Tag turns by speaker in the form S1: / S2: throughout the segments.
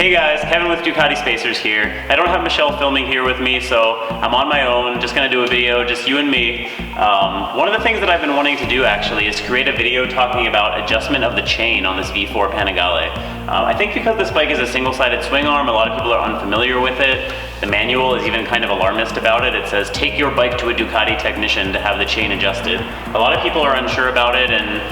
S1: Hey guys, Kevin with Ducati Spacers here. I don't have Michelle filming here with me, so I'm on my own, just gonna do a video, just you and me. One of the things that I've been wanting to do actually is create a video talking about adjustment of the chain on this V4 Panigale. I think because this bike is a single-sided swing arm, a lot of people are unfamiliar with it. The manual is even kind of alarmist about it. It says, take your bike to a Ducati technician to have the chain adjusted. A lot of people are unsure about it and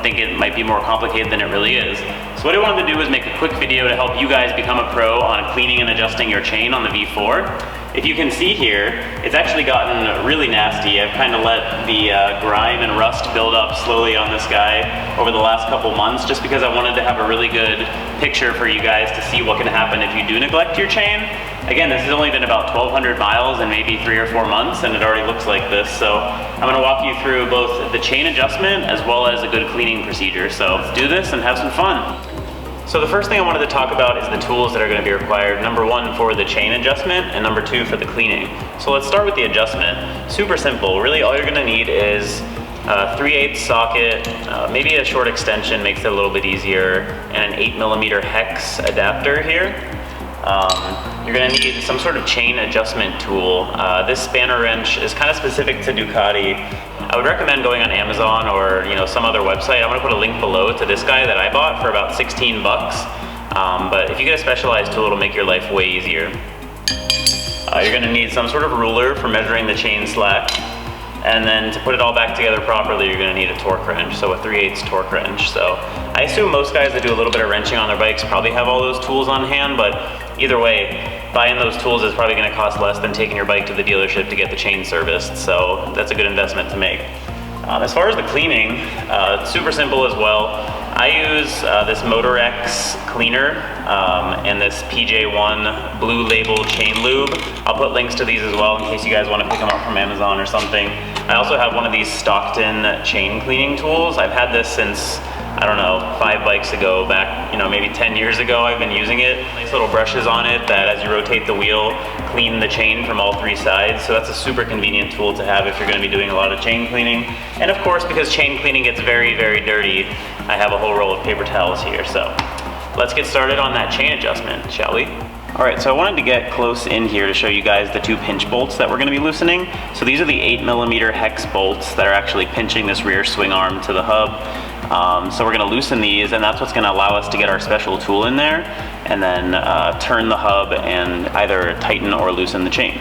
S1: think it might be more complicated than it really is. So what I wanted to do is make a quick video to help you guys become a pro on cleaning and adjusting your chain on the V4. If you can see here, it's actually gotten really nasty. I've kind of let the grime and rust build up slowly on this guy over the last couple months, just because I wanted to have a really good picture for you guys to see what can happen if you do neglect your chain. Again, this has only been about 1,200 miles and maybe 3 or 4 months, and it already looks like this. So I'm gonna walk you through both the chain adjustment as well as a good cleaning procedure. So let's do this and have some fun. So the first thing I wanted to talk about is the tools that are going to be required. Number 1 for the chain adjustment and number 2 for the cleaning. So let's start with the adjustment. Super simple. Really all you're going to need is a 3/8 socket, maybe a short extension makes it a little bit easier, and an 8mm hex adapter here. You're going to need some sort of chain adjustment tool. This spanner wrench is kind of specific to Ducati. I would recommend going on Amazon or some other website. I'm going to put a link below to this guy that I bought for about 16 bucks. But if you get a specialized tool, it'll make your life way easier. You're going to need some sort of ruler for measuring the chain slack. And then to put it all back together properly, you're going to need a torque wrench, so a 3/8 torque wrench. So I assume most guys that do a little bit of wrenching on their bikes probably have all those tools on hand, but either way, buying those tools is probably going to cost less than taking your bike to the dealership to get the chain serviced, so that's a good investment to make. As far as the cleaning, it's super simple as well. I use this MotorX cleaner and this PJ1 blue label chain lube. I'll put links to these as well in case you guys want to pick them up from Amazon or something. I also have one of these Stockton chain cleaning tools. I've had this since, I don't know, 5 bikes ago, back maybe 10 years ago I've been using it. Nice little brushes on it that as you rotate the wheel, clean the chain from all 3 sides. So that's a super convenient tool to have if you're going to be doing a lot of chain cleaning. And of course, because chain cleaning gets very, very dirty, I have a whole roll of paper towels here. So let's get started on that chain adjustment, shall we? All right, so I wanted to get close in here to show you guys the 2 pinch bolts that we're going to be loosening. So these are the 8mm hex bolts that are actually pinching this rear swing arm to the hub. So we're going to loosen these, and that's what's going to allow us to get our special tool in there and then turn the hub and either tighten or loosen the chain.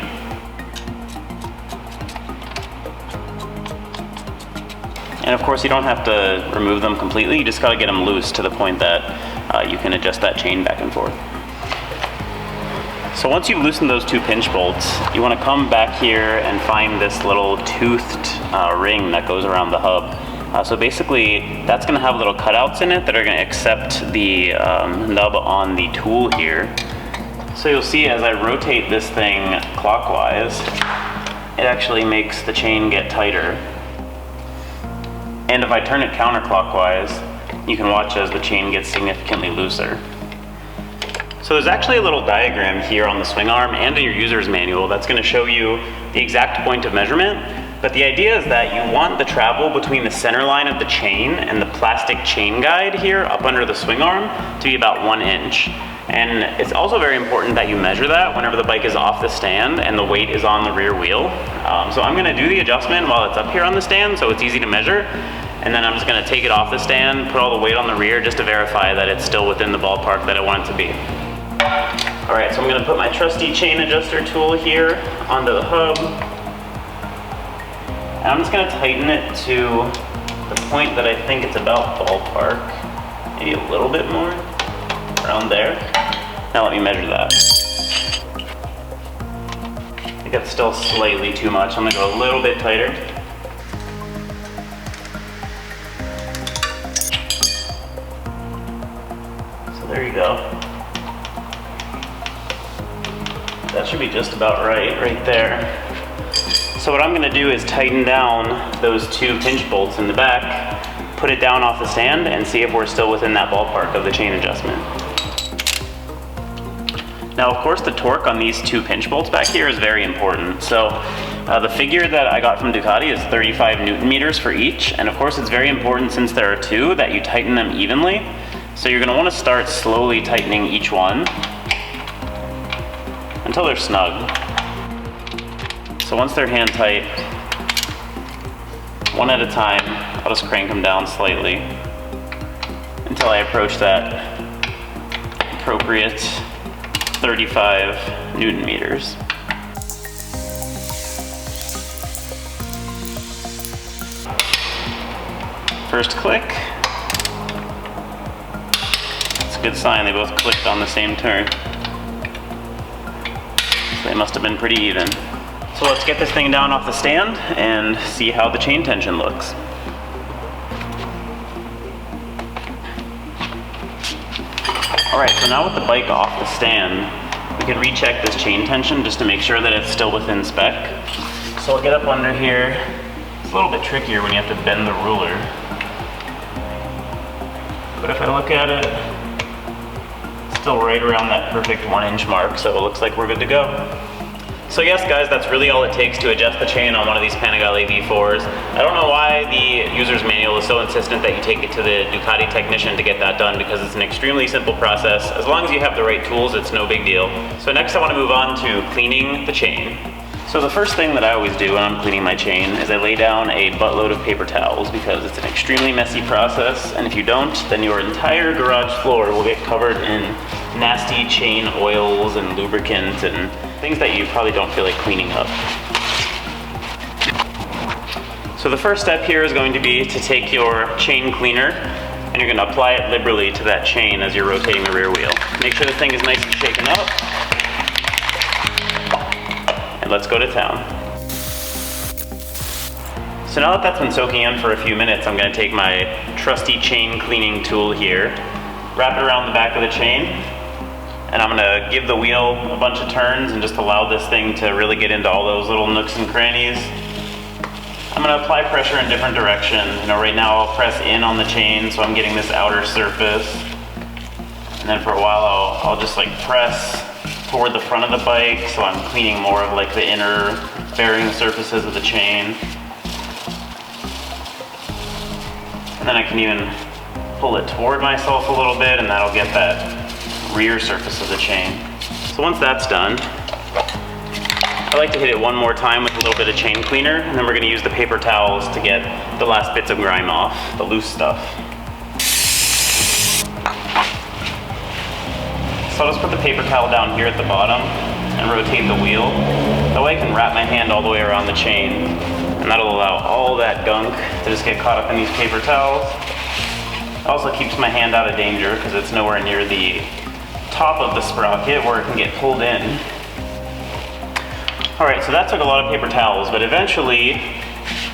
S1: And of course, you don't have to remove them completely, you just got to get them loose to the point that you can adjust that chain back and forth. So once you've loosened those 2 pinch bolts, you want to come back here and find this little toothed ring that goes around the hub. So basically, that's going to have little cutouts in it that are going to accept the nub on the tool here. So you'll see as I rotate this thing clockwise, it actually makes the chain get tighter. And if I turn it counterclockwise, you can watch as the chain gets significantly looser. So there's actually a little diagram here on the swing arm and in your user's manual that's going to show you the exact point of measurement. But the idea is that you want the travel between the center line of the chain and the plastic chain guide here up under the swing arm to be about 1 inch. And it's also very important that you measure that whenever the bike is off the stand and the weight is on the rear wheel. So I'm going to do the adjustment while it's up here on the stand so it's easy to measure. And then I'm just going to take it off the stand, put all the weight on the rear just to verify that it's still within the ballpark that I want it to be. All right, so I'm going to put my trusty chain adjuster tool here onto the hub. And I'm just going to tighten it to the point that I think it's about ballpark. Maybe a little bit more, around there. Now let me measure that. I think that's still slightly too much. I'm going to go a little bit tighter. So there you go. That should be just about right there. So what I'm going to do is tighten down those 2 pinch bolts in the back, put it down off the stand, and see if we're still within that ballpark of the chain adjustment. Now of course the torque on these 2 pinch bolts back here is very important. So the figure that I got from Ducati is 35 Newton meters for each, and of course it's very important, since there are 2, that you tighten them evenly. So you're gonna wanna start slowly tightening each one until they're snug. So once they're hand tight, one at a time, I'll just crank them down slightly until I approach that appropriate 35 Newton meters. First click. It's a good sign they both clicked on the same turn. So they must have been pretty even. So let's get this thing down off the stand and see how the chain tension looks. Alright, so now with the bike off the stand, we can recheck this chain tension just to make sure that it's still within spec. So I'll get up under here. It's a little bit trickier when you have to bend the ruler. But if I look at it, it's still right around that perfect 1 inch mark, so it looks like we're good to go. So yes guys, that's really all it takes to adjust the chain on one of these Panigale V4s. I don't know why the user's manual is so insistent that you take it to the Ducati technician to get that done, because it's an extremely simple process. As long as you have the right tools, it's no big deal. So next I want to move on to cleaning the chain. So the first thing that I always do when I'm cleaning my chain is I lay down a buttload of paper towels, because it's an extremely messy process, and if you don't, then your entire garage floor will get covered in nasty chain oils and lubricant and things that you probably don't feel like cleaning up. So the first step here is going to be to take your chain cleaner and you're going to apply it liberally to that chain as you're rotating the rear wheel. Make sure the thing is nice and shaken up. And let's go to town. So now that that's been soaking in for a few minutes, I'm going to take my trusty chain cleaning tool here, wrap it around the back of the chain, and I'm gonna give the wheel a bunch of turns and just allow this thing to really get into all those little nooks and crannies. I'm gonna apply pressure in different directions. You know, right now I'll press in on the chain so I'm getting this outer surface. And then for a while I'll just like press toward the front of the bike so I'm cleaning more of like the inner bearing surfaces of the chain. And then I can even pull it toward myself a little bit and that'll get that rear surface of the chain. So once that's done, I like to hit it one more time with a little bit of chain cleaner, and then we're going to use the paper towels to get the last bits of grime off, the loose stuff. So I'll just put the paper towel down here at the bottom and rotate the wheel. That way I can wrap my hand all the way around the chain, and that'll allow all that gunk to just get caught up in these paper towels. It also keeps my hand out of danger because it's nowhere near the top of the sprocket where it can get pulled in. Alright, so that took a lot of paper towels, but eventually,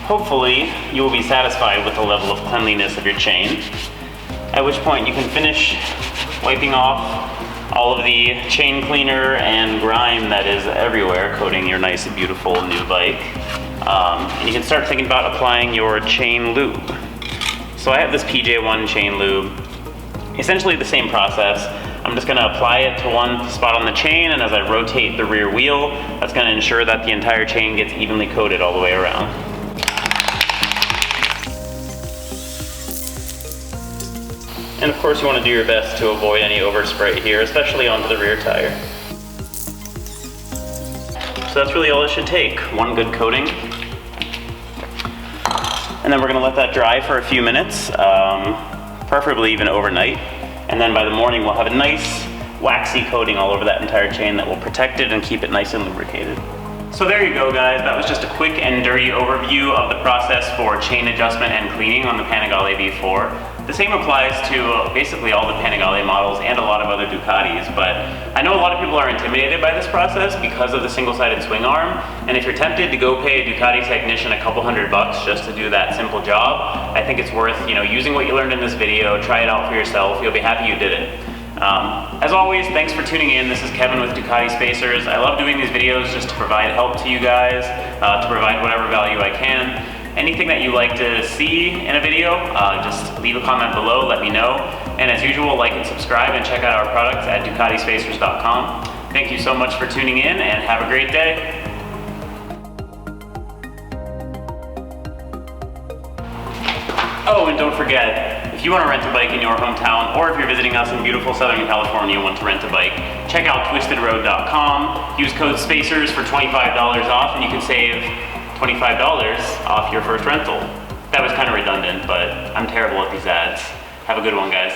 S1: hopefully, you will be satisfied with the level of cleanliness of your chain, at which point you can finish wiping off all of the chain cleaner and grime that is everywhere coating your nice and beautiful new bike. And you can start thinking about applying your chain lube. So I have this PJ1 chain lube, essentially the same process. I'm just going to apply it to one spot on the chain, and as I rotate the rear wheel, that's going to ensure that the entire chain gets evenly coated all the way around. And of course you want to do your best to avoid any overspray here, especially onto the rear tire. So that's really all it should take, one good coating. And then we're going to let that dry for a few minutes, preferably even overnight. And then by the morning we'll have a nice waxy coating all over that entire chain that will protect it and keep it nice and lubricated. So there you go guys, that was just a quick and dirty overview of the process for chain adjustment and cleaning on the Panigale V4. The same applies to basically all the Panigale models and a lot of other Ducatis, but I know a lot of people are intimidated by this process because of the single-sided swing arm, and if you're tempted to go pay a Ducati technician a couple $100 just to do that simple job, I think it's worth, using what you learned in this video, try it out for yourself, you'll be happy you did it. As always, thanks for tuning in. This is Kevin with Ducati Spacers. I love doing these videos just to provide help to you guys, to provide whatever value I can. Anything that you like to see in a video, just leave a comment below, let me know. And as usual, like and subscribe and check out our products at DucatiSpacers.com. Thank you so much for tuning in and have a great day. Oh, and don't forget, if you want to rent a bike in your hometown, or if you're visiting us in beautiful Southern California and want to rent a bike, check out twistedroad.com. Use code SPACERS for $25 off, and you can save $25 off your first rental. That was kind of redundant, but I'm terrible at these ads. Have a good one, guys.